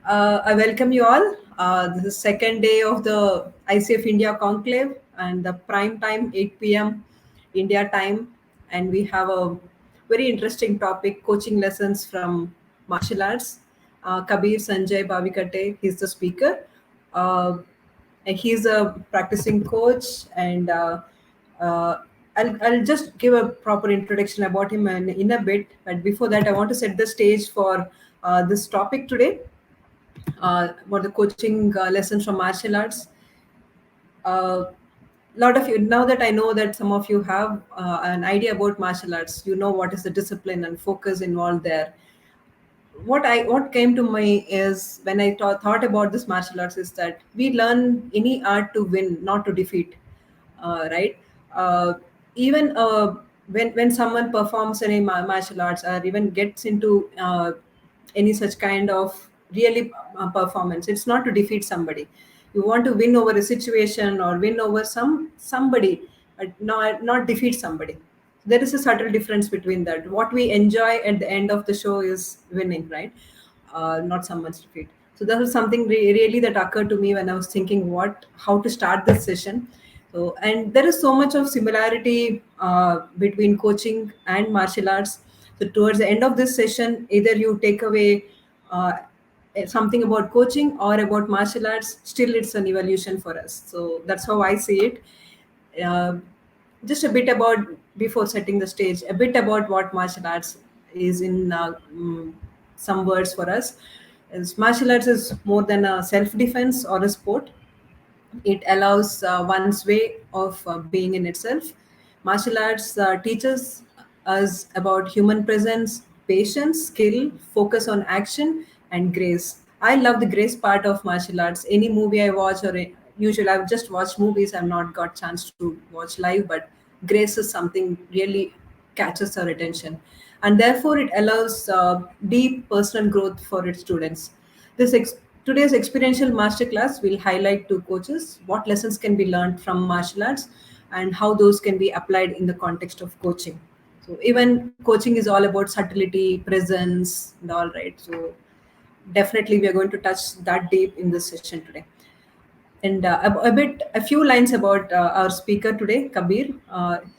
I welcome you all. This is second day of the ICF India Conclave and the prime time 8 p.m. India time, and we have a very interesting topic: coaching lessons from martial arts. Kabir Sanjay Bavikate, he's the speaker. Uh, and he's a practicing coach, and I'll just give a proper introduction about him in a bit. But before that, I want to set the stage for this topic today about the coaching lessons from martial arts. A lot of you, now that I know that some of you have an idea about martial arts, you know what is the discipline and focus involved there. What came to me is when I thought about this martial arts is that we learn any art to win, not to defeat, right? Uh, Even when someone performs any martial arts or even gets into any such kind of really performance, it's not to defeat somebody. You want to win over a situation or win over somebody, not defeat somebody. There is a subtle difference between that. What we enjoy at the end of the show is winning, right? Not someone's defeat. So that was something really that occurred to me when I was thinking how to start this session. So, and there is so much of similarity between coaching and martial arts. So towards the end of this session, either you take away uh, something about coaching or about martial arts, still it's an evolution for us. So that's how I see it. uh, just a bit about, before setting the stage, a bit about what martial arts is in some words for us. Is martial arts is more than a self-defense or a sport. It allows one's way of being in itself. Martial arts teaches us about human presence, patience, skill, focus on action, and grace. I love the grace part of martial arts. Any movie I watch, usually I've just watched movies, I've not got chance to watch live, but grace is something really catches our attention, and therefore it allows deep personal growth for its students. Today's experiential masterclass will highlight to coaches what lessons can be learned from martial arts and how those can be applied in the context of coaching. So even coaching is all about subtlety, presence, and all, right. So definitely we are going to touch that deep in this session today. And a few lines about our speaker today, Kabir.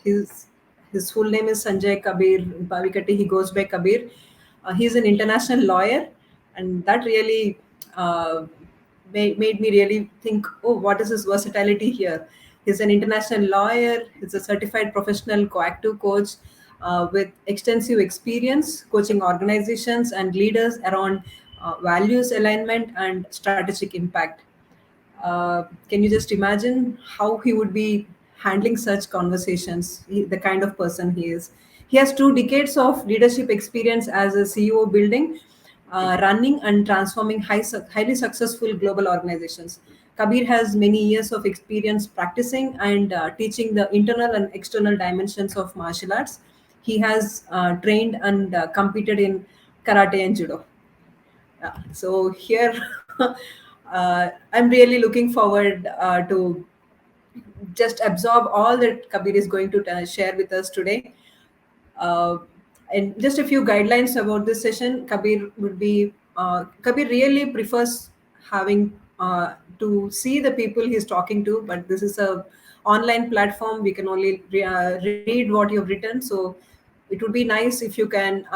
His full name is Sanjay Kabir Pavikati. He goes by Kabir. He's an international lawyer, and that really made me really think, oh, what is his versatility here? He's an international lawyer. He's a certified professional coactive coach with extensive experience coaching organizations and leaders around values alignment and strategic impact. Can you just imagine how he would be handling such conversations? The kind of person he is. He has 2 decades of leadership experience as a CEO, building, running, and transforming highly successful global organizations. Kabir has many years of experience practicing and teaching the internal and external dimensions of martial arts. He has trained and competed in karate and judo. Yeah. So here, I'm really looking forward to just absorb all that Kabir is going to share with us today. Uh, and just a few guidelines about this session. Kabir really prefers having to see the people he's talking to, but this is a online platform. We can only read what you've written. So it would be nice if you can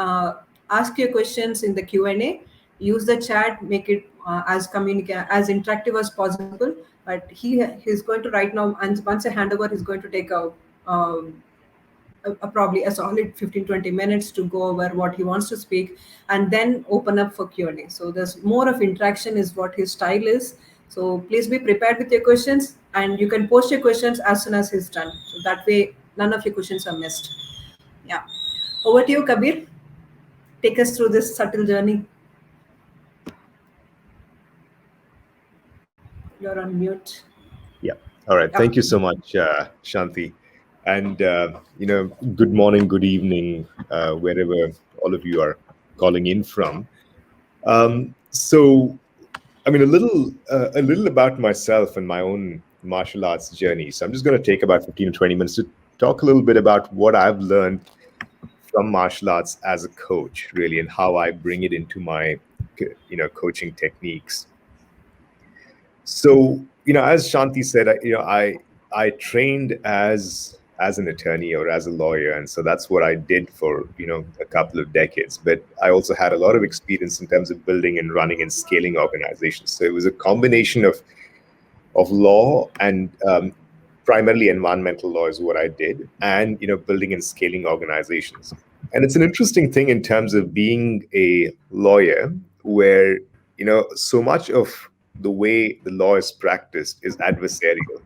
ask your questions in the Q&A. Use the chat, make it as interactive as possible. But he's going to right now, and once I hand over, he's going to take um, probably a solid 15-20 minutes to go over what he wants to speak, and then open up for Q&A. So there's more of interaction is what his style is. So please be prepared with your questions, and you can post your questions as soon as he's done, so that way none of your questions are missed. Yeah, over to you, Kabir. Take us through this subtle journey. You're on mute. Yeah. All right. Yeah. Thank you so much, Shanti. And, good morning, good evening, wherever all of you are calling in from. So, I mean, a little about myself and my own martial arts journey. So I'm just going to take about 15 to 20 minutes to talk a little bit about what I've learned from martial arts as a coach, really, and how I bring it into my coaching techniques. So, as Shanti said, I trained as an attorney or as a lawyer, and so that's what I did for a couple of decades. But I also had a lot of experience in terms of building and running and scaling organizations. So it was a combination of law and primarily environmental law is what I did, and building and scaling organizations. And it's an interesting thing in terms of being a lawyer, where so much of the way the law is practiced is adversarial.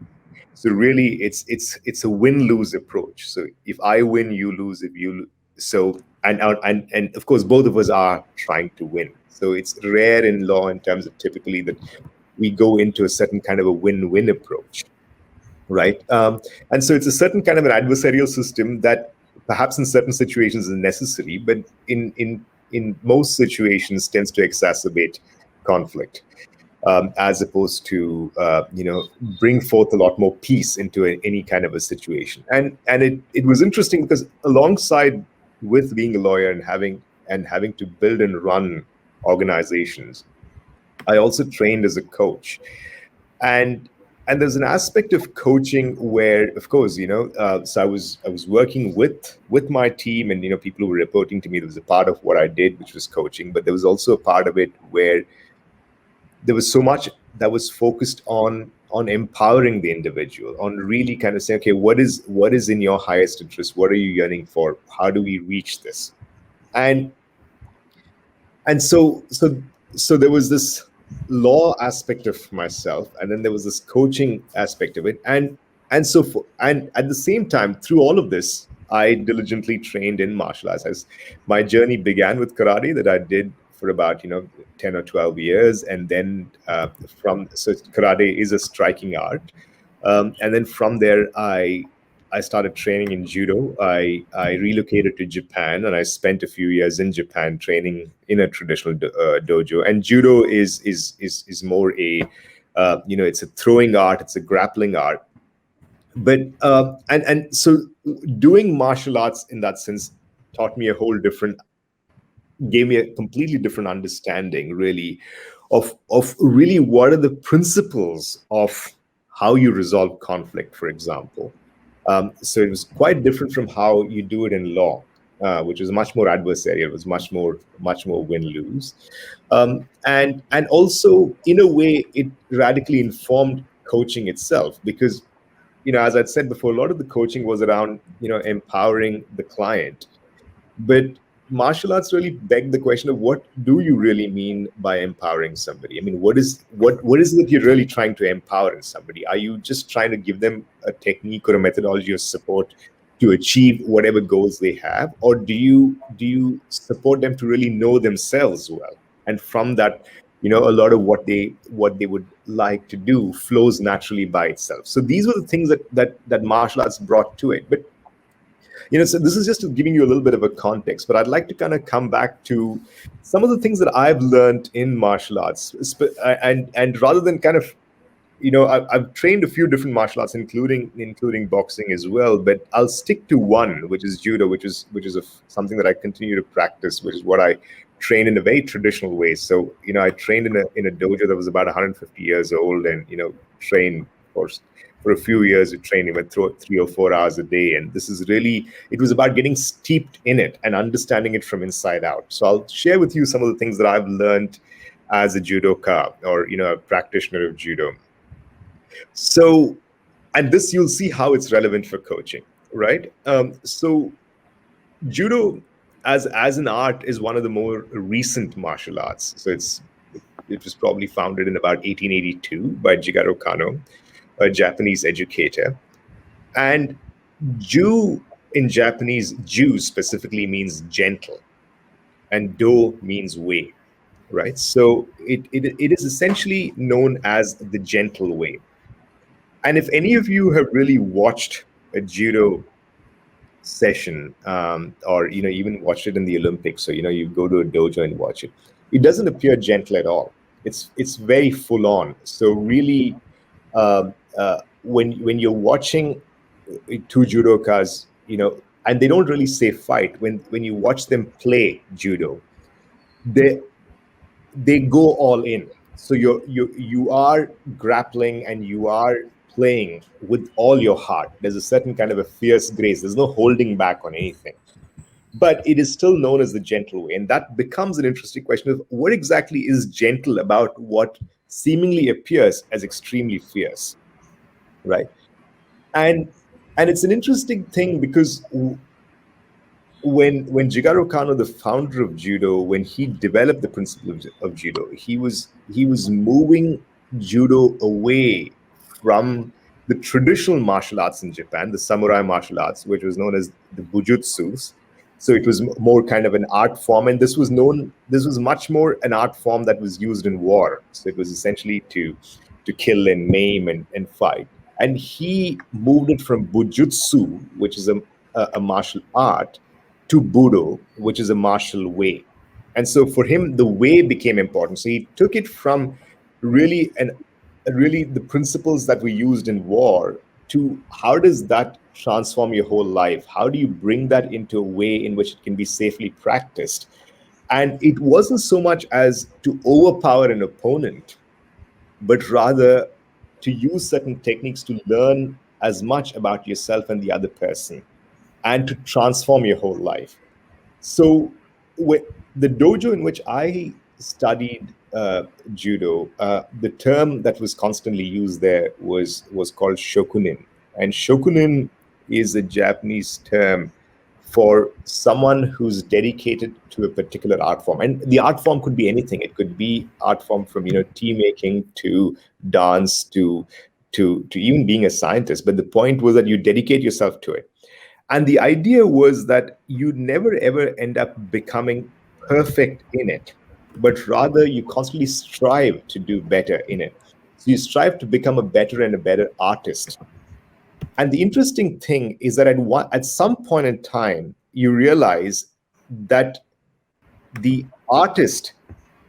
So really, it's a win-lose approach. So if I win, you lose. If you so and of course, both of us are trying to win. So it's rare in law in terms of typically that we go into a certain kind of a win-win approach, right? And so it's a certain kind of an adversarial system that perhaps in certain situations is necessary, but in most situations tends to exacerbate conflict, as opposed to bring forth a lot more peace into any kind of a situation. And it was interesting because alongside with being a lawyer and having to build and run organizations, I also trained as a coach. And there's an aspect of coaching where, of course, so I was working with my team, and people who were reporting to me. There was a part of what I did, which was coaching, but there was also a part of it where there was so much that was focused on empowering the individual, on really kind of saying, okay, what is in your highest interest? What are you yearning for? How do we reach this? And so there was this law aspect of myself, and then there was this coaching aspect of it, and at the same time, through all of this, I diligently trained in martial arts. As my journey began with karate, that I did for about 10 or 12 years, and then so karate is a striking art, and then from there I started training in judo. I relocated to Japan, and I spent a few years in Japan training in a traditional dojo. And judo is more a it's a throwing art, it's a grappling art. But and so doing martial arts in that sense taught me gave me a completely different understanding, really, of really what are the principles of how you resolve conflict, for example. So it was quite different from how you do it in law, which was much more adversarial. It was much more win-lose, and also in a way it radically informed coaching itself, because as I'd said before, a lot of the coaching was around empowering the client, but martial arts really begged the question of what do you really mean by empowering somebody? I mean, what is it that you're really trying to empower in somebody? Are you just trying to give them a technique or a methodology of support to achieve whatever goals they have, or do you support them to really know themselves well? And from that, a lot of what they would like to do flows naturally by itself. So these were the things that martial arts brought to it. But so this is just giving you a little bit of a context, but I'd like to kind of come back to some of the things that I've learned in martial arts, and rather than kind of, I've trained a few different martial arts, including boxing as well, but I'll stick to one, which is judo, which is something that I continue to practice, which is what I train in a very traditional way. So, I trained in a dojo that was about 150 years old, and trained for a few years. We trained even 3 or 4 hours a day, and it was about getting steeped in it and understanding it from inside out. So I'll share with you some of the things that I've learned as a judoka, or a practitioner of judo. So, and this, you'll see how it's relevant for coaching, right? So judo as an art is one of the more recent martial arts. So it was probably founded in about 1882 by Jigoro Kano, a Japanese educator. And Ju in Japanese, Ju specifically means gentle, and Do means way, right? So it is essentially known as the gentle way. And if any of you have really watched a judo session, or even watched it in the Olympics, so you go to a dojo and watch it, it doesn't appear gentle at all. It's very full on. So really, when you're watching two judokas, and they don't really say fight, when you watch them play judo, they go all in. So you are grappling and you are playing with all your heart. There's a certain kind of a fierce grace. There's no holding back on anything. But it is still known as the gentle way. And that becomes an interesting question of what exactly is gentle about what seemingly appears as extremely fierce, right? And it's an interesting thing because when Jigoro Kano, the founder of judo, when he developed the principle of judo, he was moving judo away from the traditional martial arts in Japan, the samurai martial arts, which was known as the bujutsus. So it was more kind of an art form, and this was much more an art form that was used in war. So it was essentially to kill and maim and fight. And he moved it from bujutsu, which is a martial art, to Budo, which is a martial way. And so for him, the way became important. So he took it from really the principles that were used in war to how does that transform your whole life? How do you bring that into a way in which it can be safely practiced? And it wasn't so much as to overpower an opponent, but rather to use certain techniques to learn as much about yourself and the other person and to transform your whole life. So the dojo in which I studied judo, the term that was constantly used there was called Shokunin. And Shokunin is a Japanese term for someone who's dedicated to a particular art form. And the art form could be anything. It could be art form from tea making to dance to even being a scientist. But the point was that you dedicate yourself to it. And the idea was that you never ever end up becoming perfect in it, but rather you constantly strive to do better in it. So you strive to become a better and a better artist. And the interesting thing is that at some point in time, you realize that the artist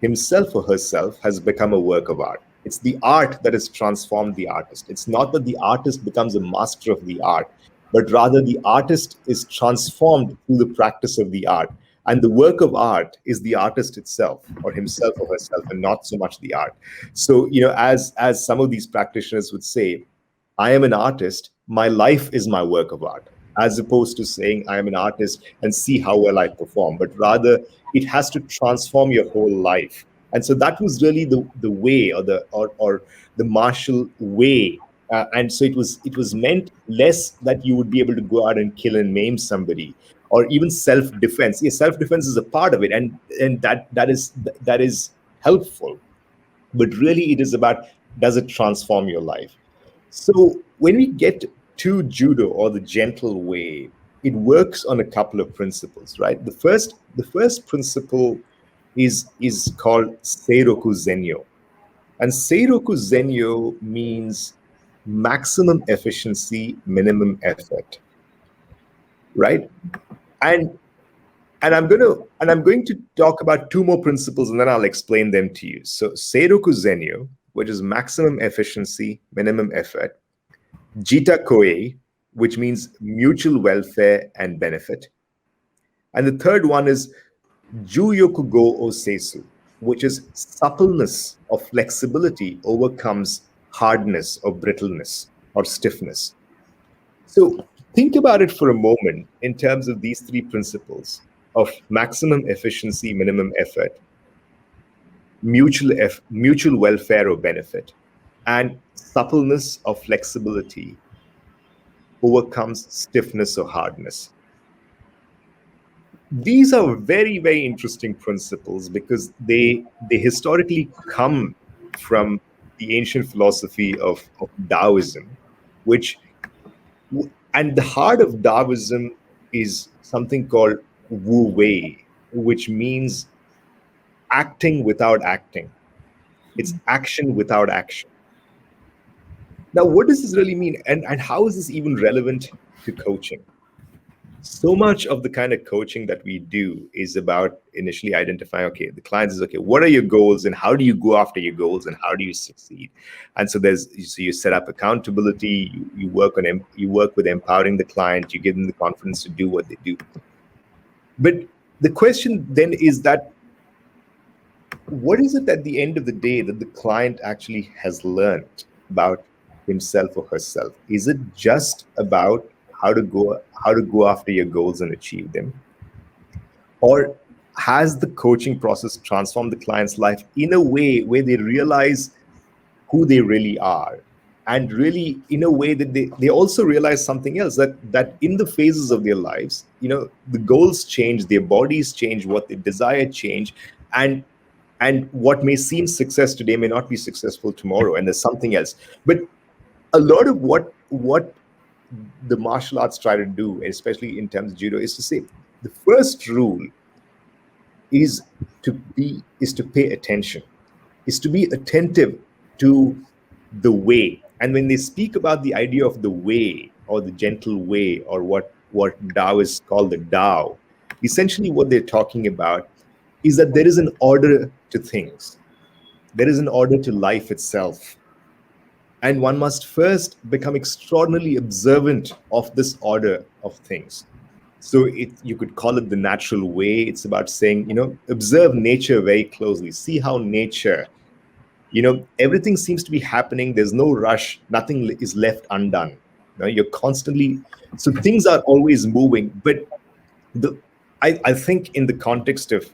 himself or herself has become a work of art. It's the art that has transformed the artist. It's not that the artist becomes a master of the art, but rather the artist is transformed through the practice of the art. And the work of art is the artist itself or himself or herself, and not so much the art. So, as some of these practitioners would say, I am an artist, my life is my work of art, as opposed to saying I am an artist and see how well I perform, but rather it has to transform your whole life. And so that was really the way or the martial way. And so it was meant less that you would be able to go out and kill and maim somebody, or even self-defense. Yes, self-defense is a part of it, and that is helpful. But really, it is about, does it transform your life? So when we get to judo, or the gentle way, it works on a couple of principles, right? The first principle is called Seiroku Zenyo. And Seiroku Zenyo means maximum efficiency, minimum effort, right? And I'm going to talk about two more principles, and then I'll explain them to you. So Seiroku Zenyo, which is maximum efficiency, minimum effort. Jita Koei, which means mutual welfare and benefit. And the third one is Juyoku Go O Seisu, which is suppleness or flexibility overcomes hardness or brittleness or stiffness. So think about it for a moment in terms of these three principles of maximum efficiency, minimum effort, mutual welfare or benefit, and suppleness or flexibility overcomes stiffness or hardness. These are very, very interesting principles because they historically come from the ancient philosophy of Taoism, and the heart of Taoism is something called Wu Wei, which means acting without acting. It's action without action. Now, what does this really mean? And how is this even relevant to coaching? So much of the kind of coaching that we do is about initially identifying, okay, the client is, okay, what are your goals and how do you go after your goals and how do you succeed? And so you set up accountability, you work with empowering the client, you give them the confidence to do what they do. But the question then is that what is it at the end of the day that the client actually has learned about himself or herself? Is it just about how to go after your goals and achieve them? Or has the coaching process transformed the client's life in a way where they realize who they really are, and really in a way that they also realize something else, that in the phases of their lives, the goals change, their bodies change, what they desire change, and what may seem success today may not be successful tomorrow, and there's something else. But a lot of what the martial arts try to do, especially in terms of judo, is to say the first rule is to pay attention, is to be attentive to the way. And when they speak about the idea of the way, or the gentle way, or what Taoists call the Tao, essentially what they're talking about is that there is an order to things. There is an order to life itself. And one must first become extraordinarily observant of this order of things. So you could call it the natural way. It's about saying, observe nature very closely. See how nature, everything seems to be happening. There's no rush. Nothing is left undone. You're constantly, so things are always moving. But I think in the context of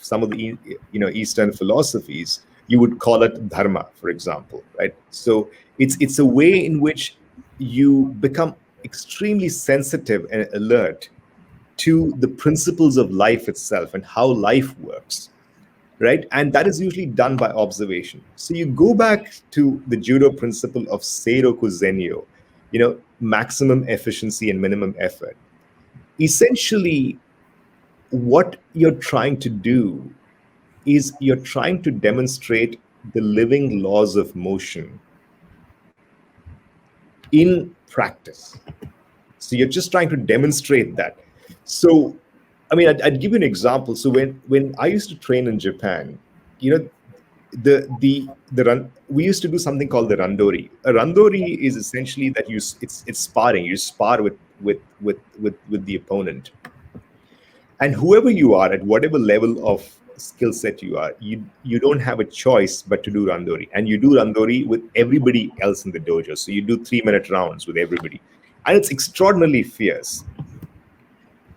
some of the Eastern philosophies, you would call it dharma, for example, right? So it's a way in which you become extremely sensitive and alert to the principles of life itself and how life works, right? And that is usually done by observation. So you go back to the judo principle of seiroku zenyo, maximum efficiency and minimum effort. Essentially, what you're trying to do is you're trying to demonstrate the living laws of motion in practice. So you're just trying to demonstrate that. So, I mean, I'd give you an example. So when I used to train in Japan, we used to do something called the randori. A randori is essentially that it's sparring. You spar with the opponent. And whoever you are, at whatever level of skill set you are, you don't have a choice but to do randori. And you do randori with everybody else in the dojo. So you do 3-minute rounds with everybody. And it's extraordinarily fierce.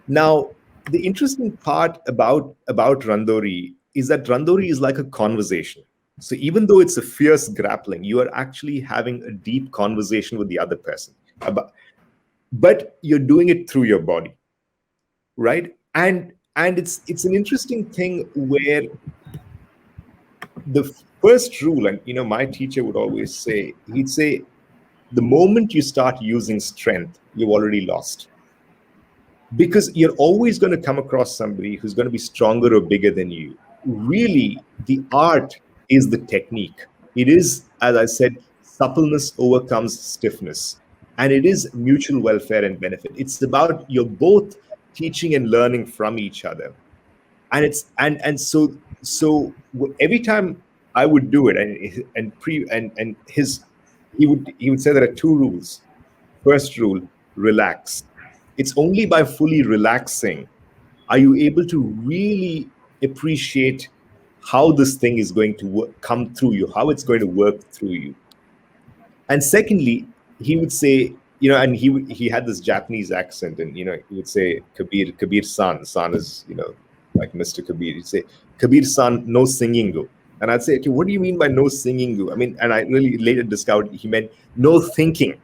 Now, the interesting part about randori is that randori is like a conversation. So even though it's a fierce grappling, you are actually having a deep conversation with the other person. But you're doing it through your body, right? And it's an interesting thing where the first rule, and my teacher would always say, he'd say, the moment you start using strength, you've already lost. Because you're always going to come across somebody who's going to be stronger or bigger than you. Really, the art is the technique. It is, as I said, suppleness overcomes stiffness. And it is mutual welfare and benefit. It's about you're both teaching and learning from each other. And it's and so every time I would do it, he would say there are 2 rules. First rule, relax. It's only by fully relaxing are you able to really appreciate how this thing is going to come through you, how it's going to work through you. And secondly, he would say, and he had this Japanese accent, and he would say, Kabir-san. San is, like Mr. Kabir. He'd say, Kabir-san, no singing. And I'd say, okay, what do you mean by no singing? I mean, and I really later discovered he meant no thinking.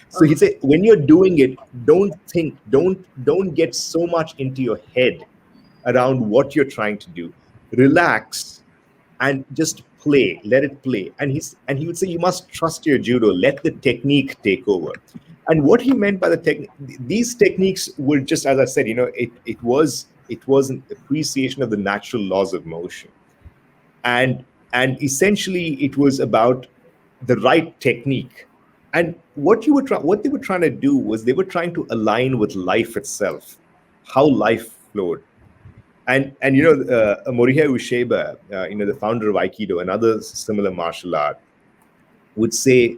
So he'd say, when you're doing it, don't think, don't get so much into your head around what you're trying to do. Relax and just play, let it play. And he would say, you must trust your judo, let the technique take over. And what he meant by the technique, these techniques were just, as I said, it was an appreciation of the natural laws of motion. And essentially it was about the right technique. And what they were trying to do was they were trying to align with life itself, how life flowed. And Morihei Ueshiba, the founder of Aikido, another similar martial art, would say,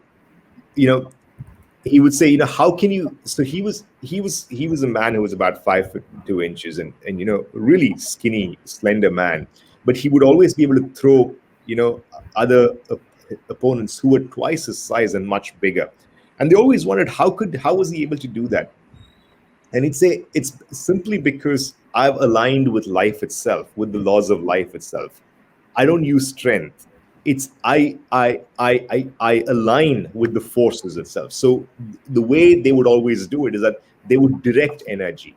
he would say, how can you? So he was a man who was about 5'2" and really skinny, slender man. but he would always be able to throw, other opponents who were twice his size and much bigger. And they always wondered how was he able to do that? And he'd say it's simply because I've aligned with life itself, with the laws of life itself. I don't use strength. It's I align with the forces itself. So the way they would always do it is that they would direct energy.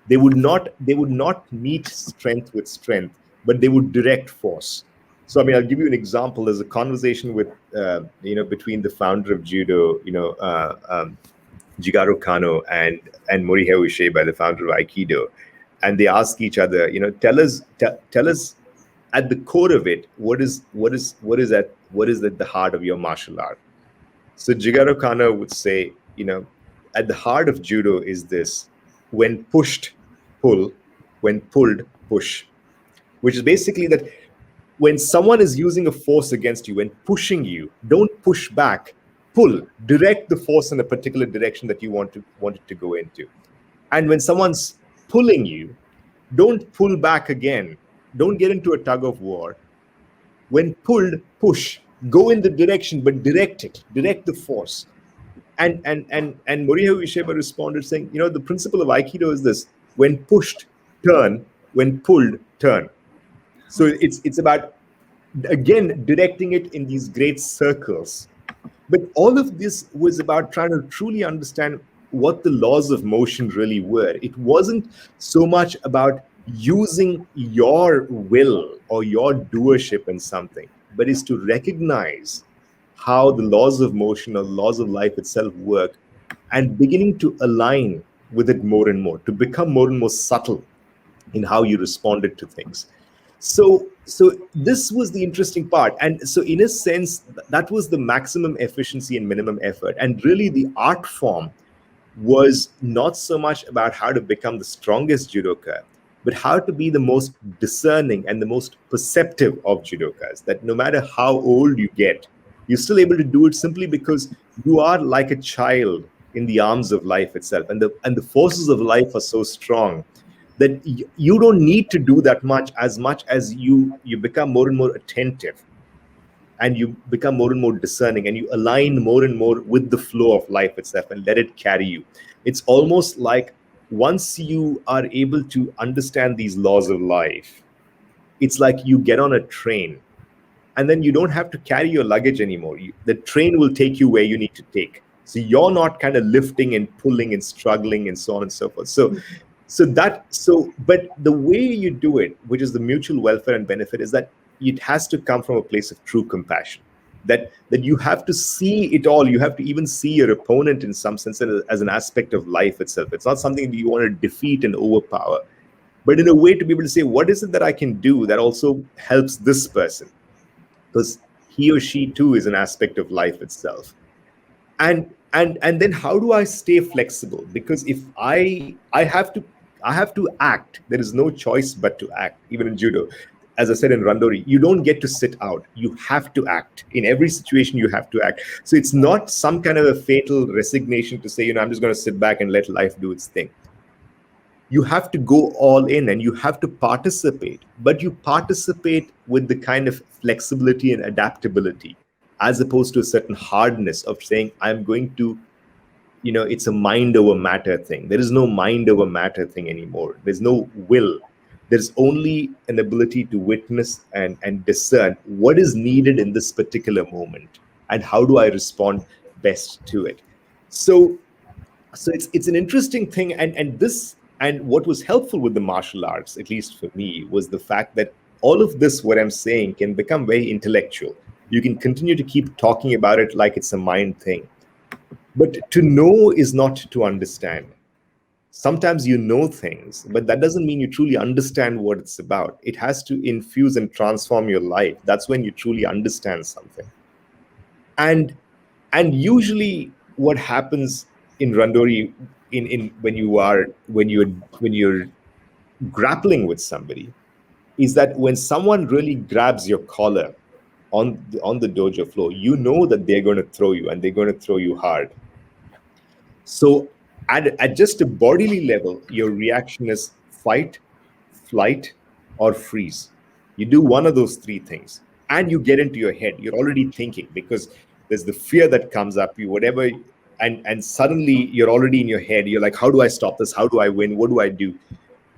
They would not meet strength with strength, but they would direct force. So I mean, I'll give you an example. There's a conversation with between the founder of judo, Jigaro Kano, and Morihei Ueshiba, the founder of Aikido, and they ask each other, tell us at the core of it, what is at the heart of your martial art? So Jigaro Kano would say, at the heart of judo is this: when pushed, pull; when pulled, push. Which is basically that when someone is using a force against you, when pushing you, don't push back, pull, direct the force in a particular direction that you want it to go into. And when someone's pulling you, don't pull back again. Don't get into a tug of war. When pulled, push, go in the direction, but direct the force. And Morihei Ueshiba responded saying, the principle of Aikido is this: when pushed, turn; when pulled, turn. So it's about, again, directing it in these great circles. But all of this was about trying to truly understand what the laws of motion really were. It wasn't so much about using your will or your doership in something, but is to recognize how the laws of motion or laws of life itself work, and beginning to align with it more and more, to become more and more subtle in how you responded to things. So this was the interesting part. And so in a sense, that was the maximum efficiency and minimum effort. And really the art form was not so much about how to become the strongest judoka, but how to be the most discerning and the most perceptive of judokas, that no matter how old you get, you're still able to do it simply because you are like a child in the arms of life itself. And the forces of life are so strong that you don't need to do that much as you become more and more attentive, and you become more and more discerning, and you align more and more with the flow of life itself and let it carry you. It's almost like once you are able to understand these laws of life, it's like you get on a train, and then you don't have to carry your luggage anymore. The train will take you where you need to take. So you're not kind of lifting and pulling and struggling and so on and so forth. But the way you do it, which is the mutual welfare and benefit, is that it has to come from a place of true compassion. That you have to see it all. You have to even see your opponent in some sense as an aspect of life itself. It's not something that you want to defeat and overpower, but in a way to be able to say, what is it that I can do that also helps this person? Because he or she too is an aspect of life itself. And then how do I stay flexible? Because if I have to act, there is no choice but to act. Even in judo, as I said in randori, you don't get to sit out. You have to act. In every situation, you have to act. So it's not some kind of a fatal resignation to say, I'm just going to sit back and let life do its thing. You have to go all in and you have to participate, but you participate with the kind of flexibility and adaptability, as opposed to a certain hardness of saying, I'm going to, it's a mind over matter thing. There is no mind over matter thing anymore. There's no will. There's only an ability to witness and discern what is needed in this particular moment and how do I respond best to it. So it's an interesting thing, and what was helpful with the martial arts, at least for me, was the fact that all of this, what I'm saying, can become very intellectual. You can continue to keep talking about it like it's a mind thing. But to know is not to understand. Sometimes you know things, but that doesn't mean you truly understand what it's about. It has to infuse and transform your life. That's when you truly understand something. And usually what happens in randori, in when you're grappling with somebody, is that when someone really grabs your collar on the dojo floor, you know that they're going to throw you, and they're going to throw you hard. So at just a bodily level, your reaction is fight, flight, or freeze. You do one of those three things and you get into your head. You're already thinking because there's the fear that comes up, you whatever, and suddenly you're already in your head. You're like, how do I stop this? How do I win? What do I do?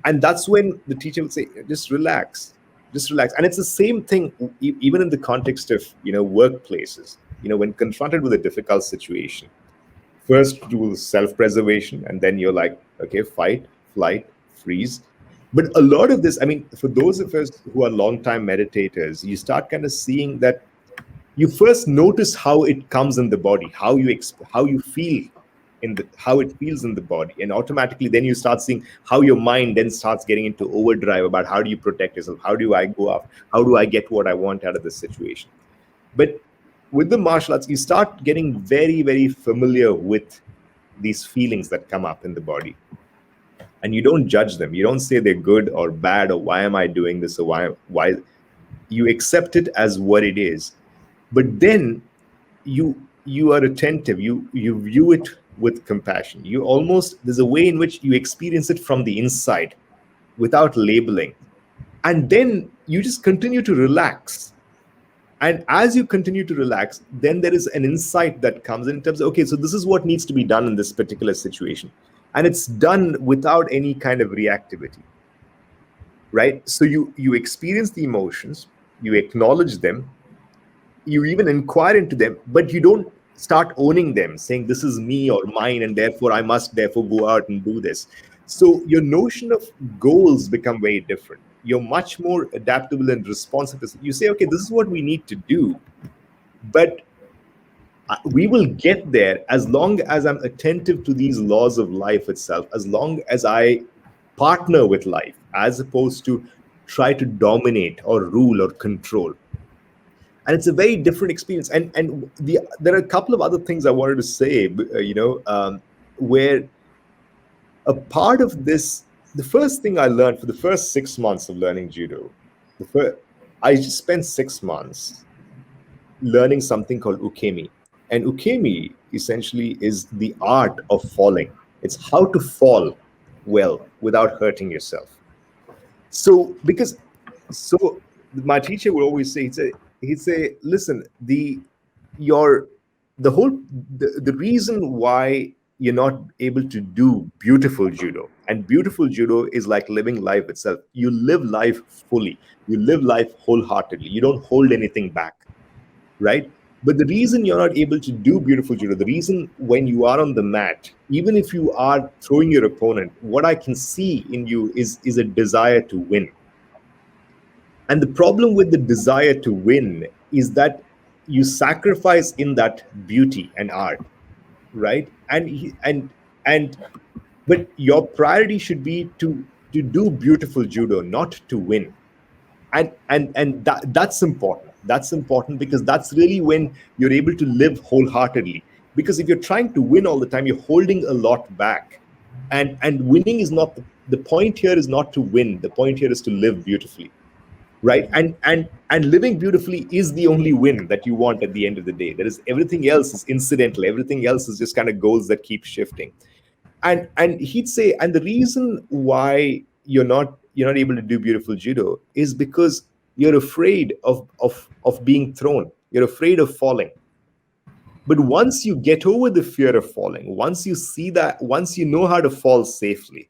And that's when the teacher would say, just relax, just relax. And it's the same thing even in the context of, workplaces. When confronted with a difficult situation, first do self-preservation, and then you're like, okay, fight, flight, freeze. But a lot of this, I mean, for those of us who are long-time meditators, you start kind of seeing that you first notice how it comes in the body, how you feel how it feels in the body, and automatically then you start seeing how your mind then starts getting into overdrive about how do you protect yourself, how do I go up, how do I get what I want out of this situation. But with the martial arts, you start getting very, very familiar with these feelings that come up in the body, and you don't judge them. You don't say they're good or bad, or why am I doing this, or why. You accept it as what it is. But then you are attentive, you view it with compassion. There's a way in which you experience it from the inside without labeling, and then you just continue to relax. And as you continue to relax, then there is an insight that comes in terms of, okay, so this is what needs to be done in this particular situation, and it's done without any kind of reactivity, right? So you experience the emotions, you acknowledge them, you even inquire into them, but you don't start owning them, saying this is me or mine, and therefore I must therefore go out and do this. So your notion of goals become very different. You're much more adaptable and responsive. You say, okay, this is what we need to do, but we will get there as long as I'm attentive to these laws of life itself, as long as I partner with life, as opposed to try to dominate or rule or control. And it's a very different experience. And there are a couple of other things I wanted to say, where a part of this, the first thing I learned for the first 6 months of learning judo, I just spent 6 months learning something called Ukemi. And Ukemi essentially is the art of falling. It's how to fall well without hurting yourself. So my teacher would always say, he'd say, listen, the reason why you're not able to do beautiful judo, and beautiful judo is like living life itself. You live life fully. You live life wholeheartedly. You don't hold anything back, right? But the reason you're not able to do beautiful judo, the reason when you are on the mat, even if you are throwing your opponent, what I can see in you is a desire to win. And the problem with the desire to win is that you sacrifice in that beauty and art, right? But your priority should be to do beautiful judo, not to win. And that's important. That's important because that's really when you're able to live wholeheartedly. Because if you're trying to win all the time, you're holding a lot back. And winning is not the point here is not to win. The point here is to live beautifully. Right. And living beautifully is the only win that you want at the end of the day. There is everything else is incidental. Everything else is just kind of goals that keep shifting. And he'd say, and the reason why you're not able to do beautiful judo is because you're afraid of being thrown. You're afraid of falling. But once you get over the fear of falling, once you see that, once you know how to fall safely,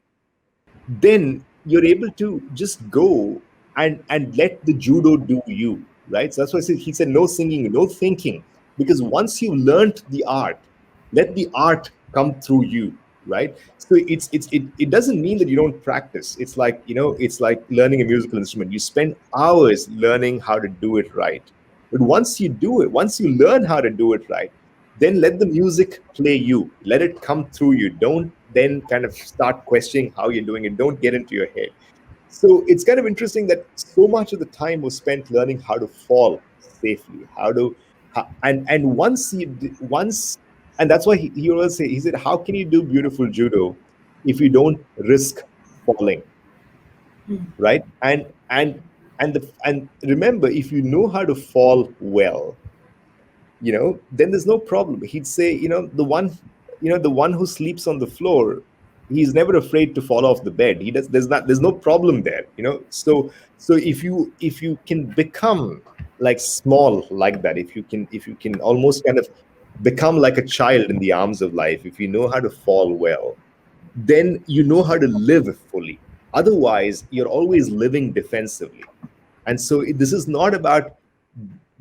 then you're able to just go and let the judo do you, right? So that's why he said no singing, no thinking, because once you learned the art, let the art come through you, right? So it doesn't mean that you don't practice. It's like it's like learning a musical instrument. You spend hours learning how to do it right, but once you do it, once you learn how to do it right, then let the music play you. Let it come through you. Don't then kind of start questioning how you're doing it. Don't get into your head. So it's kind of interesting that so much of the time was spent learning how to fall safely, and and that's why he always say, he said, how can you do beautiful judo if you don't risk falling, right? And remember, if you know how to fall well, then there's no problem. He'd say, the one who sleeps on the floor He's never afraid to fall off the bed. He does. There's no problem there. So if you can become like small like that, if you can almost kind of become like a child in the arms of life, if you know how to fall well, then you know how to live fully. Otherwise, you're always living defensively. And so this is not about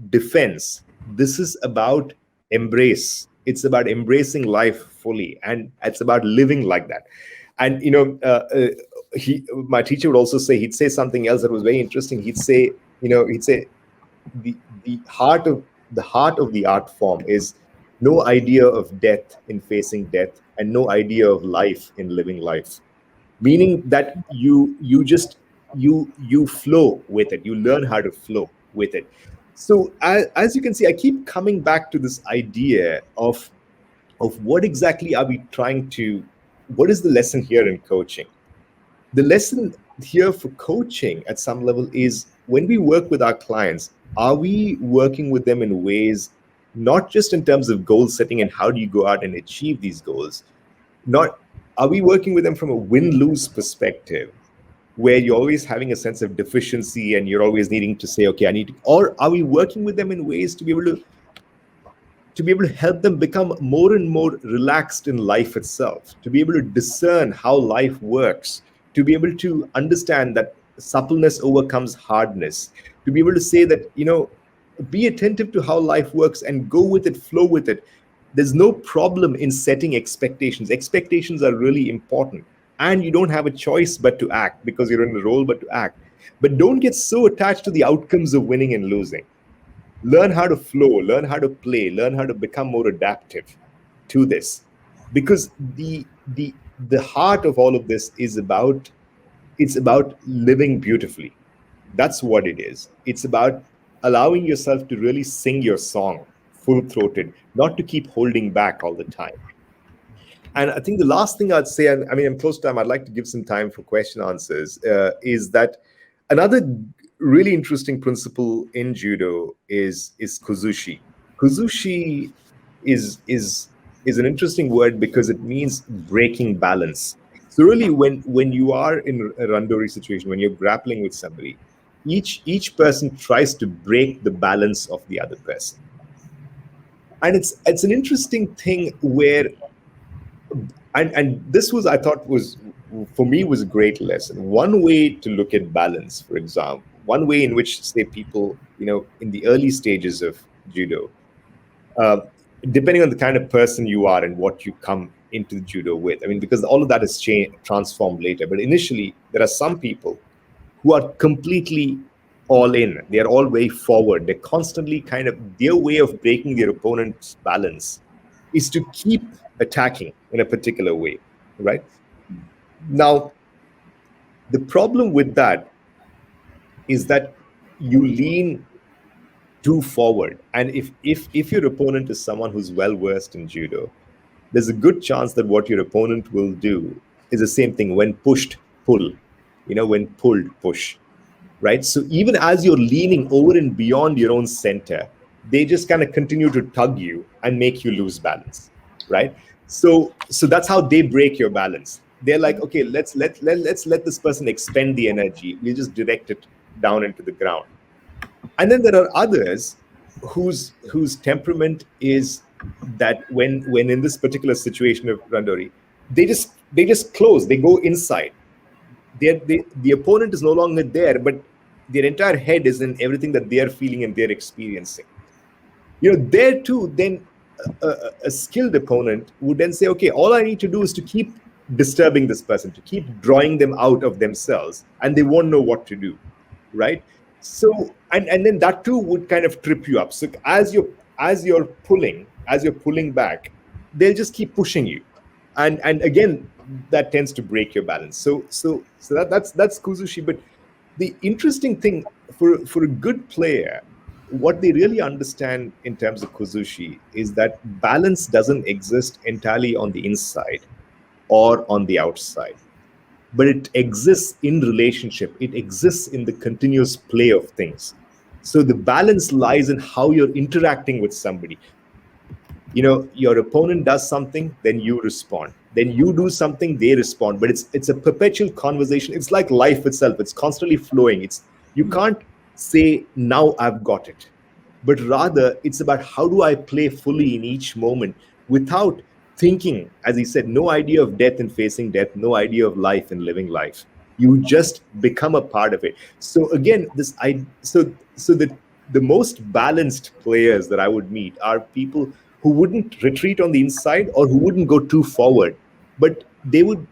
defense. This is about embrace. It's about embracing life fully, and it's about living like that. And my teacher would also say, he'd say something else that was very interesting. He'd say the heart of the art form is no idea of death in facing death, and no idea of life in living life. Meaning that you flow with it. You learn how to flow with it. So as you can see, I keep coming back to this idea of what exactly are we trying to, what is the lesson here in coaching? The lesson here for coaching at some level is, when we work with our clients, are we working with them in ways, not just in terms of goal setting and how do you go out and achieve these goals, not are we working with them from a win-lose perspective, where you're always having a sense of deficiency and you're always needing to say, okay, I need to, or are we working with them in ways to be able to help them become more and more relaxed in life itself, to be able to discern how life works, to be able to understand that suppleness overcomes hardness, to be able to say that, be attentive to how life works and go with it, flow with it. There's no problem in setting expectations. Expectations are really important. And you don't have a choice but to act, because you're in the role but to act. But don't get so attached to the outcomes of winning and losing. Learn how to flow, learn how to play, learn how to become more adaptive to this. Because the heart of all of this is about living beautifully. That's what it is. It's about allowing yourself to really sing your song full-throated, not to keep holding back all the time. And I think the last thing I'd say, and I mean, I'm close to time, I'd like to give some time for question answers, is that another really interesting principle in judo is kuzushi. Kuzushi is an interesting word because it means breaking balance. So really, when you are in a randori situation, when you're grappling with somebody, each person tries to break the balance of the other person. And it's an interesting thing where, and this was, I thought, was for me was a great lesson. One way to look at balance, for example, one way in which, say, people, in the early stages of judo, depending on the kind of person you are and what you come into judo with, I mean, because all of that is transformed later. But initially, there are some people who are completely all in. They're all way forward. They're constantly kind of, their way of breaking their opponent's balance is to keep attacking in a particular way, right? Now, the problem with that is that you lean too forward. And if your opponent is someone who's well versed in judo, there's a good chance that what your opponent will do is the same thing. When pushed, pull. When pulled, push. Right? So even as you're leaning over and beyond your own center, they just kind of continue to tug you and make you lose balance. Right? So that's how they break your balance. They're like, okay, let's let this person expend the energy. We'll just direct it down into the ground. And then there are others whose temperament is that when in this particular situation of randori, they just close. They go inside. The opponent is no longer there, but their entire head is in everything that they are feeling and they're experiencing. There too, then a skilled opponent would then say, okay, all I need to do is to keep disturbing this person, to keep drawing them out of themselves, and they won't know what to do, right? So, and then that too would kind of trip you up. So as you're pulling back, they'll just keep pushing you, and again, that tends to break your balance. So that's kuzushi. But the interesting thing for a good player, what they really understand in terms of kuzushi is that balance doesn't exist entirely on the inside or on the outside, but it exists in relationship. It exists in the continuous play of things. So the balance lies in how you're interacting with somebody. Your opponent does something, then you respond. then you do something, they respond, but it's a perpetual conversation. It's like life itself. It's constantly flowing. You can't say, now I've got it, but rather it's about how do I play fully in each moment without thinking. As he said, no idea of death and facing death, no idea of life and living life. You just become a part of it. So again, this I so the most balanced players that I would meet are people who wouldn't retreat on the inside or who wouldn't go too forward, but they would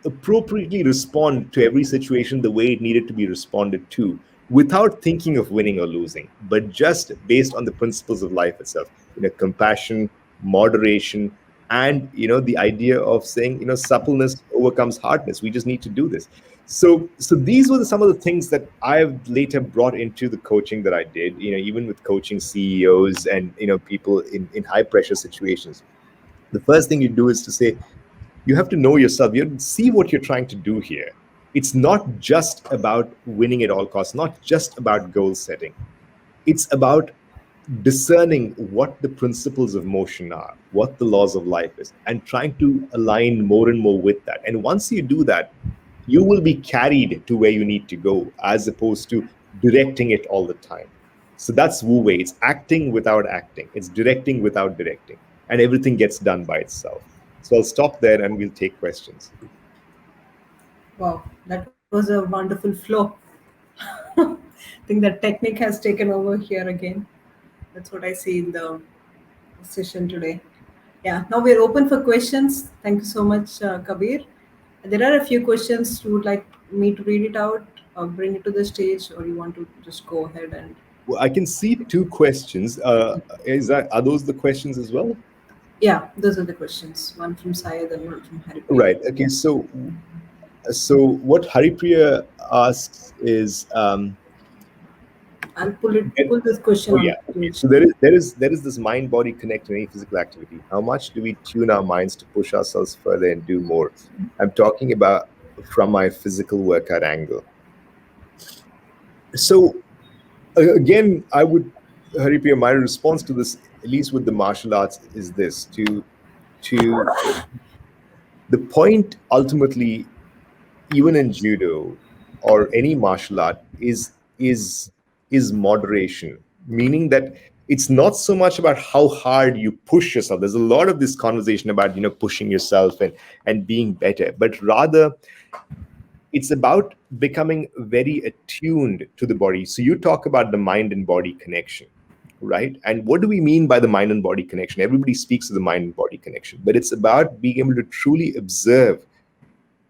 appropriately respond to every situation the way it needed to be responded to, without thinking of winning or losing, but just based on the principles of life itself. Compassion, moderation, and the idea of saying, suppleness overcomes hardness. We just need to do this. So these were some of the things that I've later brought into the coaching that I did, even with coaching CEOs and people in high pressure situations. The first thing you do is to say, you have to know yourself. You have to see what you're trying to do here. It's not just about winning at all costs, not just about goal setting. It's about discerning what the principles of motion are, what the laws of life is, and trying to align more and more with that. And once you do that, you will be carried to where you need to go, as opposed to directing it all the time. So that's Wu Wei. It's acting without acting. It's directing without directing. And everything gets done by itself. So I'll stop there and we'll take questions. Wow, that was a wonderful flow. I think that technique has taken over here again. That's what I see in the session today. Yeah, now we're open for questions. Thank you so much, Kabir. There are a few questions. You would like me to read it out, or bring it to the stage, or you want to just go ahead and. Well, I can see two questions. Are those the questions as well? Yeah, those are the questions. One from Syed and one from Harry. Right. Okay. So what Haripriya asks is, I'll pull this question oh on yeah. the Okay. page. So there is this mind-body connect in any physical activity. How much do we tune our minds to push ourselves further and do more? I'm talking about from my physical workout angle. So again, Haripriya, my response to this, at least with the martial arts, is this: to the point ultimately, even in judo or any martial art, is moderation, meaning that it's not so much about how hard you push yourself. There's a lot of this conversation about pushing yourself and being better, but rather it's about becoming very attuned to the body. So you talk about the mind and body connection, right? And what do we mean by the mind and body connection? Everybody speaks of the mind and body connection, but it's about being able to truly observe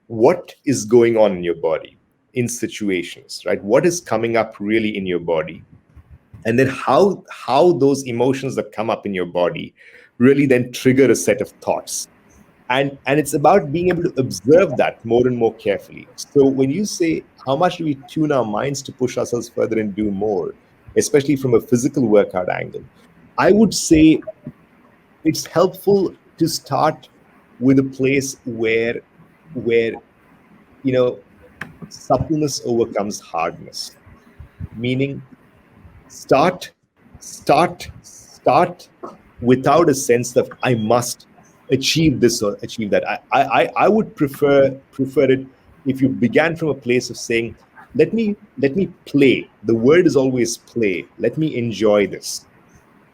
what is going on in your body in situations, right? What is coming up really in your body, and then how those emotions that come up in your body really then trigger a set of thoughts. And it's about being able to observe that more and more carefully. So when you say how much do we tune our minds to push ourselves further and do more, especially from a physical workout angle, I would say it's helpful to start with a place where suppleness overcomes hardness, meaning start without a sense of I must achieve this or achieve that. I would prefer it if you began from a place of saying, let me play. The word is always play. Let me enjoy this.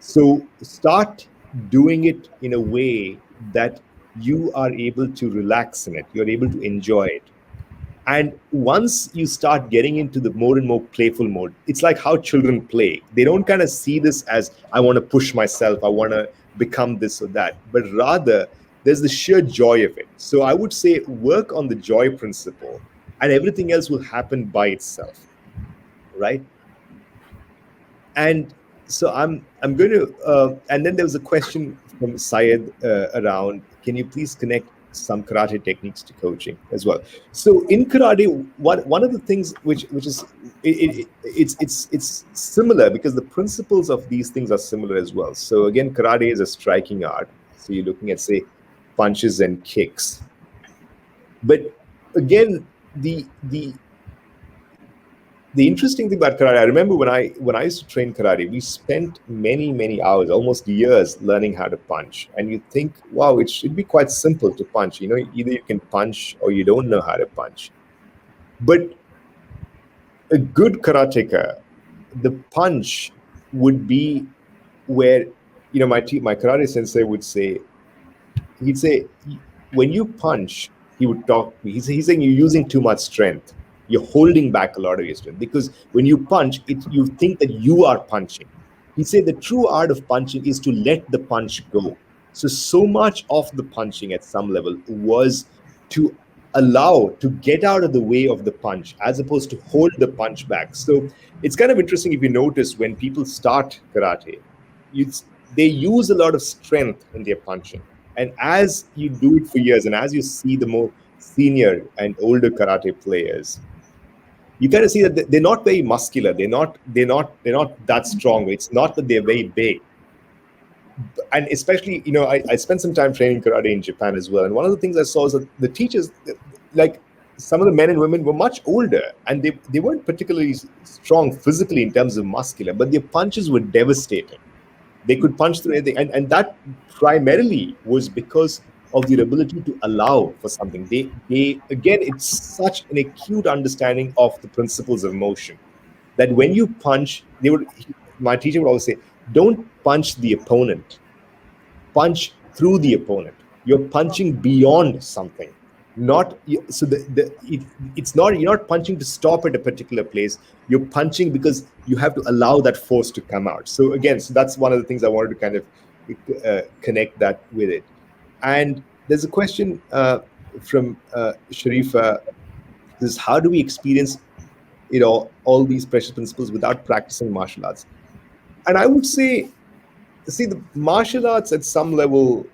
So start doing it in a way that you are able to relax in it. You're able to enjoy it. And once you start getting into the more and more playful mode, it's like how children play. They don't kind of see this as, I want to push myself, I want to become this or that, but rather there's the sheer joy of it. So I would say work on the joy principle and everything else will happen by itself, right? And so I'm going to, and then there was a question from Syed around, can you please connect some karate techniques to coaching as well? So in karate, one of the things which is it's similar because the principles of these things are similar as well. So again, karate is a striking art. So you're looking at, say, punches and kicks. But again, the the interesting thing about karate, I remember when I used to train karate, we spent many hours, almost years, learning how to punch. And you think, wow, it should be quite simple to punch. You know, either you can punch or you don't know how to punch. But a good karateka, the punch would be where, you know, my karate sensei would say, he'd say, when you punch, he would talk, he's saying you're using too much strength. You're holding back a lot of your strength, because when you punch, you think that you are punching. He said the true art of punching is to let the punch go. So much of the punching at some level was to to get out of the way of the punch, as opposed to hold the punch back. So it's kind of interesting if you notice when people start karate, you, they use a lot of strength in their punching. And as you do it for years, and as you see the more senior and older karate players, you kind of see that they're not very muscular. They're not that strong. It's not that they're very big. And especially, you know, I spent some time training karate in Japan as well. And one of the things I saw is that the teachers, like some of the men and women, were much older, and they weren't particularly strong physically in terms of muscular, but their punches were devastating. They could punch through anything. And that primarily was because of their ability to allow for something. They again, it's such an acute understanding of the principles of motion that when you punch, my teacher would always say, don't punch the opponent, punch through the opponent. You're punching beyond something. Not so it's not, you're not punching to stop at a particular place. You're punching because you have to allow that force to come out. So again, so that's one of the things I wanted to kind of connect that with it. And there's a question from Sharifa: is how do we experience, you know, all these precious principles without practicing martial arts? And I would say, see, the martial arts at some level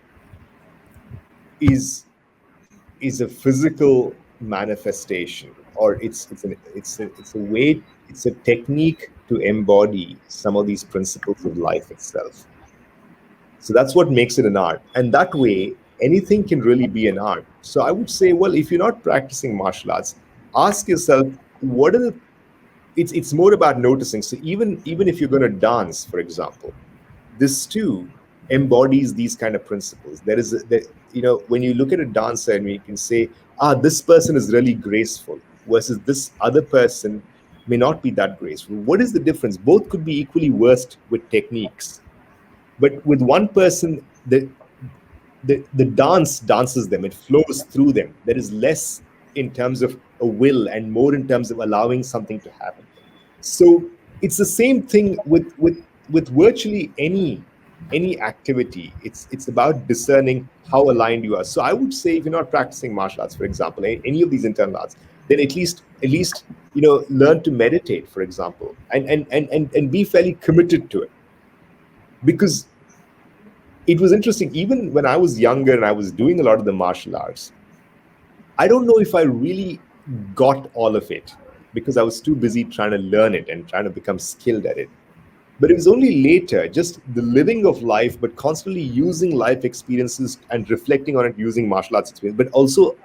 is a physical manifestation, or it's a way, it's a technique to embody some of these principles of life itself. So that's what makes it an art, and that way anything can really be an art. So I would say, well, if you're not practicing martial arts, ask yourself, what are the, it's more about noticing. So even if you're going to dance, for example, this too embodies these kind of principles. There is you know, when you look at a dancer and you can say, this person is really graceful, versus this other person may not be that graceful. What is the difference? Both could be equally versed with techniques, but with one person, the dance dances them, it flows through them. There is less in terms of a will and more in terms of allowing something to happen. So it's the same thing with virtually any activity. It's about discerning how aligned you are. So I would say, if you're not practicing martial arts, for example, any of these internal arts, then at least you know, learn to meditate, for example, and be fairly committed to it. Because it was interesting, even when I was younger and I was doing a lot of the martial arts, I don't know if I really got all of it, because I was too busy trying to learn it and trying to become skilled at it. But it was only later, just the living of life, but constantly using life experiences and reflecting on it using martial arts experience, but also,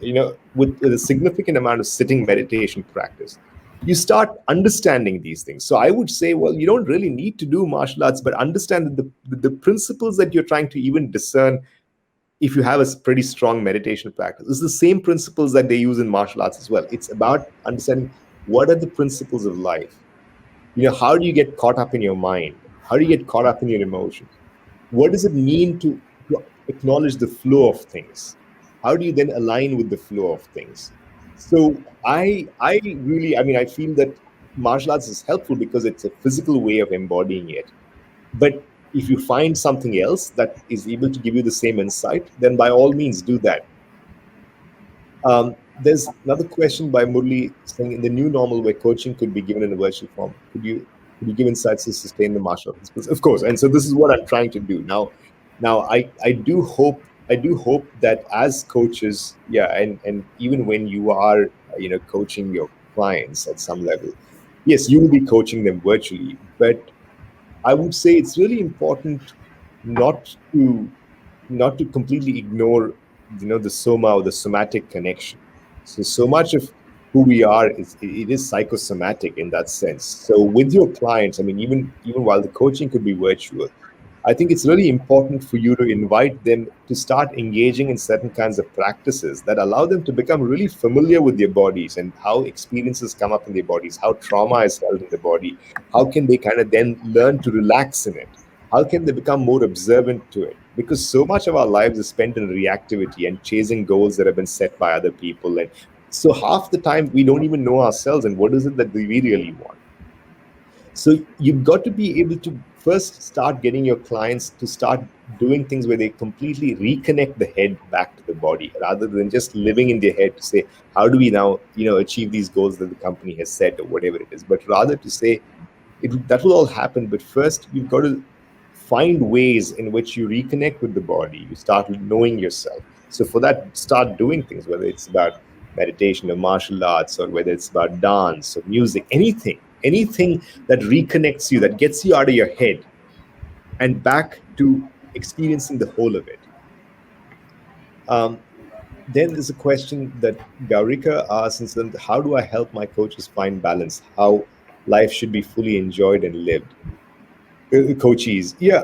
you know, with a significant amount of sitting meditation practice, you start understanding these things. So I would say, well, you don't really need to do martial arts, but understand that the principles that you're trying to even discern, if you have a pretty strong meditation practice, is the same principles that they use in martial arts as well. It's about understanding what are the principles of life. You know, how do you get caught up in your mind? How do you get caught up in your emotions? What does it mean to acknowledge the flow of things? How do you then align with the flow of things? So I really, I mean, I feel that martial arts is helpful because it's a physical way of embodying it. But if you find something else that is able to give you the same insight, then by all means do that. There's another question by Murli saying, in the new normal where coaching could be given in a virtual form, could you give insights to sustain the martial arts? Of course. And so this is what I'm trying to do now. I do hope that as coaches, and even when you are, you know, coaching your clients at some level, yes, you will be coaching them virtually, but I would say it's really important not to completely ignore, you know, the soma or the somatic connection. So much of who we are, it is psychosomatic in that sense. So with your clients, I mean, even while the coaching could be virtual, I think it's really important for you to invite them to start engaging in certain kinds of practices that allow them to become really familiar with their bodies and how experiences come up in their bodies, how trauma is held in the body, how can they kind of then learn to relax in it, how can they become more observant to it, because so much of our lives is spent in reactivity and chasing goals that have been set by other people. And so half the time we don't even know ourselves and what is it that we really want. So you've got to be able to first start getting your clients to start doing things where they completely reconnect the head back to the body, rather than just living in their head to say, how do we now, achieve these goals that the company has set or whatever it is, but rather to say, that will all happen. But first, you've got to find ways in which you reconnect with the body. You start knowing yourself. So for that, start doing things, whether it's about meditation or martial arts, or whether it's about dance or music, anything that reconnects you, that gets you out of your head and back to experiencing the whole of it. Then there's a question that Gaurika asks, and says, how do I help my coaches find balance? How life should be fully enjoyed and lived? Coaches, yeah,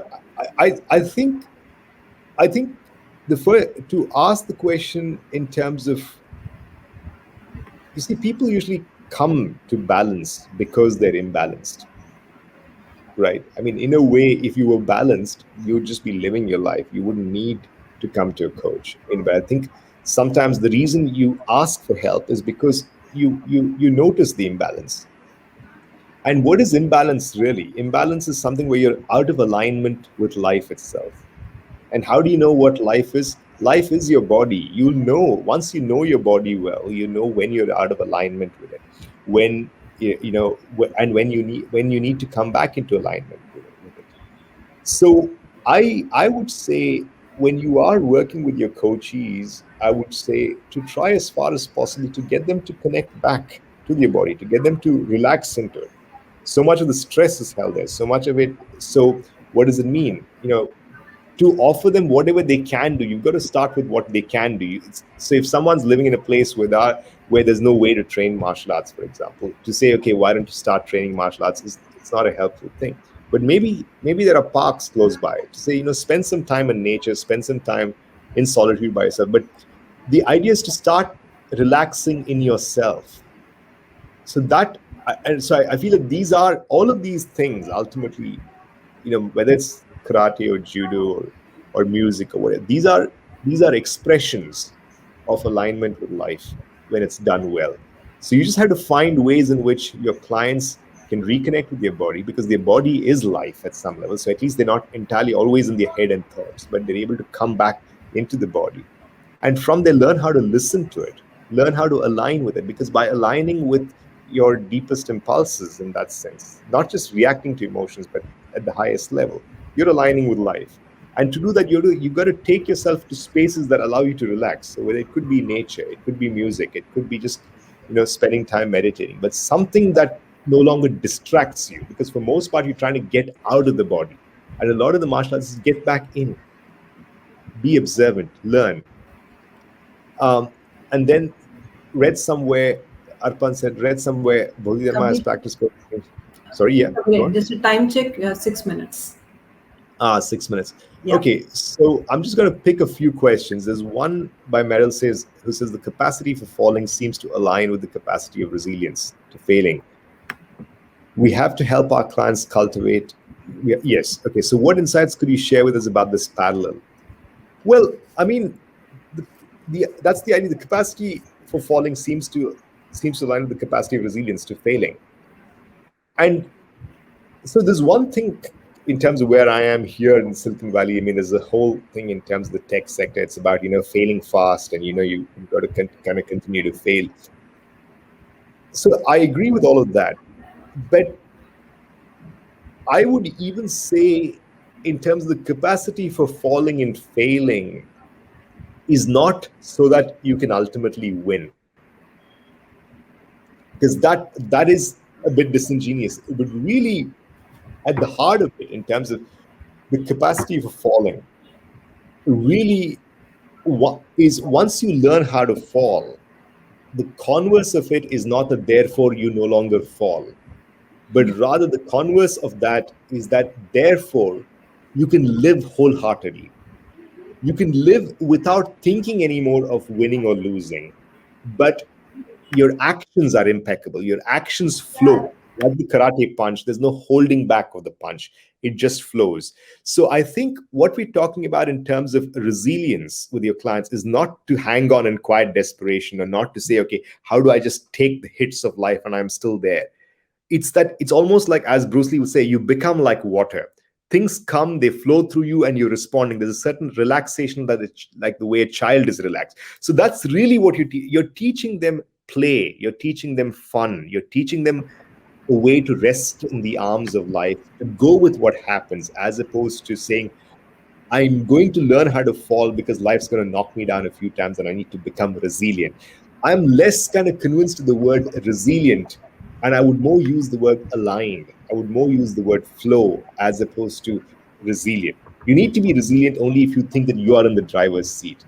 I think the first to ask the question in terms of, you see, people usually come to balance because they're imbalanced, right? I mean, in a way, if you were balanced, you would just be living your life. You wouldn't need to come to a coach. But I think sometimes the reason you ask for help is because you notice the imbalance. And what is imbalance really? Imbalance is something where you're out of alignment with life itself. And how do you know what life is? Life is your body. You know, once you know your body well, you know when you're out of alignment with it, when and when you need to come back into alignment with it. So I would say, when you are working with your coachees, I would say to try as far as possible to get them to connect back to their body, to get them to relax into it. So much of the stress is held there, so much of it. So what does it mean? To offer them whatever they can do. You've got to start with what they can do. So if someone's living in a place where there's no way to train martial arts, for example, to say, okay, why don't you start training martial arts? It's not a helpful thing. But maybe there are parks close by. To say, spend some time in nature, spend some time in solitude by yourself. But the idea is to start relaxing in yourself. So I feel that all of these things ultimately, whether it's karate or judo or music or whatever, these are expressions of alignment with life when it's done well. So you just have to find ways in which your clients can reconnect with their body, because their body is life at some level. So at least they're not entirely always in their head and thoughts, but they're able to come back into the body. And from there, learn how to listen to it, learn how to align with it, because by aligning with your deepest impulses, in that sense, not just reacting to emotions, but at the highest level, you're aligning with life. And to do that, you've got to take yourself to spaces that allow you to relax. So whether it could be nature, it could be music, it could be just spending time meditating, but something that no longer distracts you, because for most part you're trying to get out of the body. And a lot of the martial arts is get back in, be observant, learn. And then read somewhere, Arpan said, read somewhere, Bodhidharma has practiced coaching. Sorry, yeah, go Okay, on. just a time check, 6 minutes. 6 minutes. Yeah. Okay, so I'm just going to pick a few questions. There's one by Merrill who says the capacity for falling seems to align with the capacity of resilience to failing. We have to help our clients cultivate. Yes. Okay. So what insights could you share with us about this parallel? Well, I mean, that's the idea. The capacity for falling seems to align with the capacity of resilience to failing. And so there's one thing in terms of where I am here in Silicon Valley. I mean, there's a whole thing in terms of the tech sector. It's about, failing fast, and, you've got to kind of continue to fail. So I agree with all of that. But I would even say, in terms of the capacity for falling and failing, is not so that you can ultimately win. Because that is a bit disingenuous. But really, at the heart of it, in terms of the capacity for falling, really is once you learn how to fall, the converse of it is not that therefore you no longer fall, but rather the converse of that is that therefore you can live wholeheartedly. You can live without thinking anymore of winning or losing, but your actions are impeccable. Your actions flow like the karate punch. There's no holding back of the punch. It just flows. So I think what we're talking about in terms of resilience with your clients is not to hang on in quiet desperation, or not to say, okay, how do I just take the hits of life and I'm still there? It's that it's almost like, as Bruce Lee would say, you become like water. Things come, they flow through you, and you're responding. There's a certain relaxation that it's like the way a child is relaxed. So that's really what you're teaching them play. You're teaching them fun. You're teaching them a way to rest in the arms of life, to go with what happens, as opposed to saying, I'm going to learn how to fall because life's going to knock me down a few times and I need to become resilient. I'm less kind of convinced of the word resilient, and I would more use the word aligned. I would more use the word flow as opposed to resilient. You need to be resilient only if you think that you are in the driver's seat.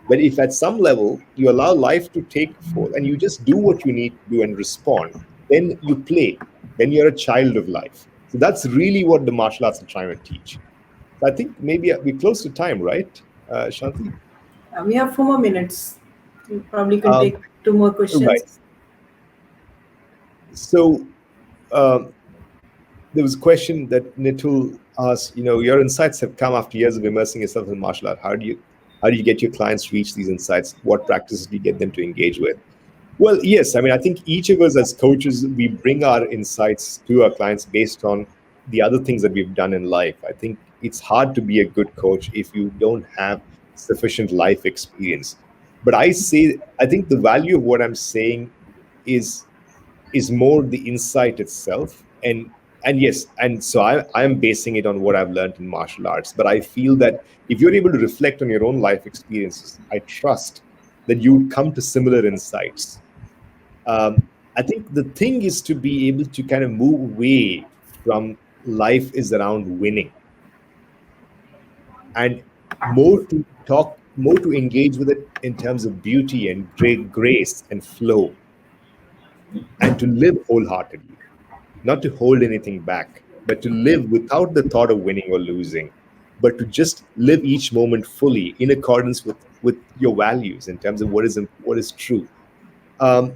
But if at some level you allow life to take forth and you just do what you need to do and respond, then you play. Then you're a child of life. So that's really what the martial arts are trying to teach. So I think maybe we're close to time, right, Shanti? We have 4 more minutes. You probably can Um, take two more right. questions. So um, there was a question that Nitul asked. Your insights have come after years of immersing yourself in martial art. How do you get your clients to reach these insights? What practices do you get them to engage with? Well, yes. I mean, I think each of us as coaches, we bring our insights to our clients based on the other things that we've done in life. I think it's hard to be a good coach if you don't have sufficient life experience. But I think the value of what I'm saying is more the insight itself. And yes, and so I'm basing it on what I've learned in martial arts. But I feel that if you're able to reflect on your own life experiences, I trust that you would come to similar insights. I think the thing is to be able to kind of move away from life is around winning, and more to engage with it in terms of beauty and great grace and flow, and to live wholeheartedly, not to hold anything back, but to live without the thought of winning or losing, but to just live each moment fully in accordance with your values in terms of what is true. Um,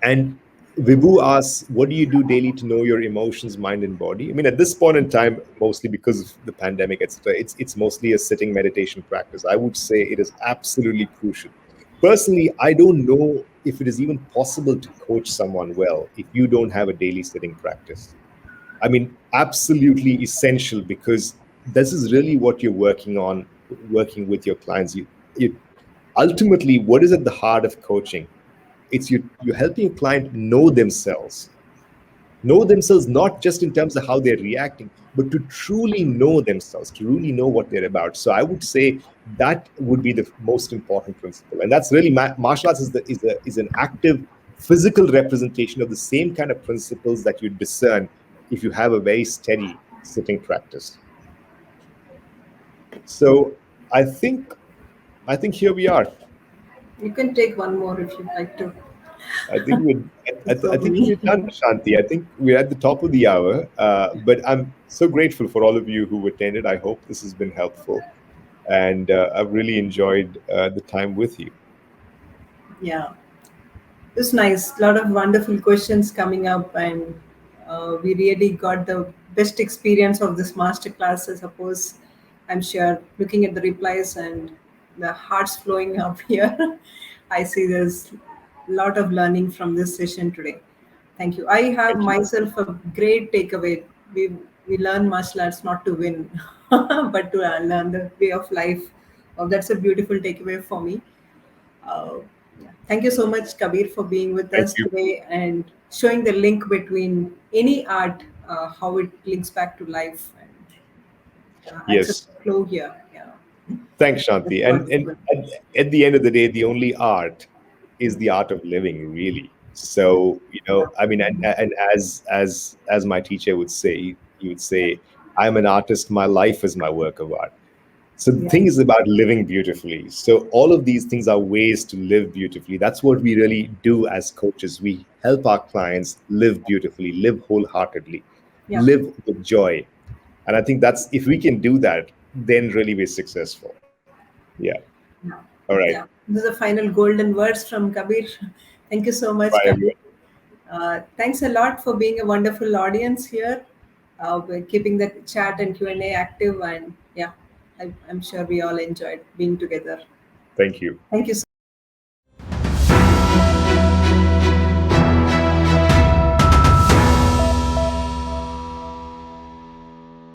and Vibhu asks, what do you do daily to know your emotions, mind, and body? I mean, at this point in time, mostly because of the pandemic, etc., it's mostly a sitting meditation practice. I would say it is absolutely crucial. Personally, I don't know if it is even possible to coach someone well if you don't have a daily sitting practice. I mean, absolutely essential, because this is really what you're working on, working with your clients. You ultimately, what is at the heart of coaching? It's you're helping a client know themselves not just in terms of how they're reacting, but to truly know themselves, to really know what they're about. So I would say that would be the most important principle, and that's really martial arts is an active physical representation of the same kind of principles that you discern if you have a very steady sitting practice. So I think here we are. You can take one more if you'd like to. I think we're I For think me. we're done, Shanti. I think we're at the top of the hour. But I'm so grateful for all of you who attended. I hope this has been helpful, and I've really enjoyed the time with you. Yeah. It's nice. A lot of wonderful questions coming up, and we really got the best experience of this masterclass, I suppose. I'm sure looking at the replies and the hearts flowing up here, I see there's a lot of learning from this session today. Thank you. I have Thank you. myself a great takeaway. We learn martial arts not to win, but to learn the way of life. That's a beautiful takeaway for me. Uh, yeah. Thank you so much, Kabir, for being with Thank us you. today and showing the link between any art, how it links back to life and access Yes. the flow here. Yeah, Thanks, that's Shanti. And wonderful. at the end of the day, the only art is the art of living, really. So, Yeah. I mean, and as my teacher would say, he would say, I'm an artist, my life is my work of art. So the Yeah. thing is about living beautifully. So all of these things are ways to live beautifully. That's what we really do as coaches. We help our clients live beautifully, live wholeheartedly, Yeah. live with joy. And I think that's, if we can do that, then really we're successful. Yeah. Yeah. All right. Yeah. These are final golden words from Kabir. Thank you so much, Bye, Kabir. everyone. Thanks a lot for being a wonderful audience here. We're keeping the chat and Q&A active, and yeah, I'm sure we all enjoyed being together. Thank you. Thank you so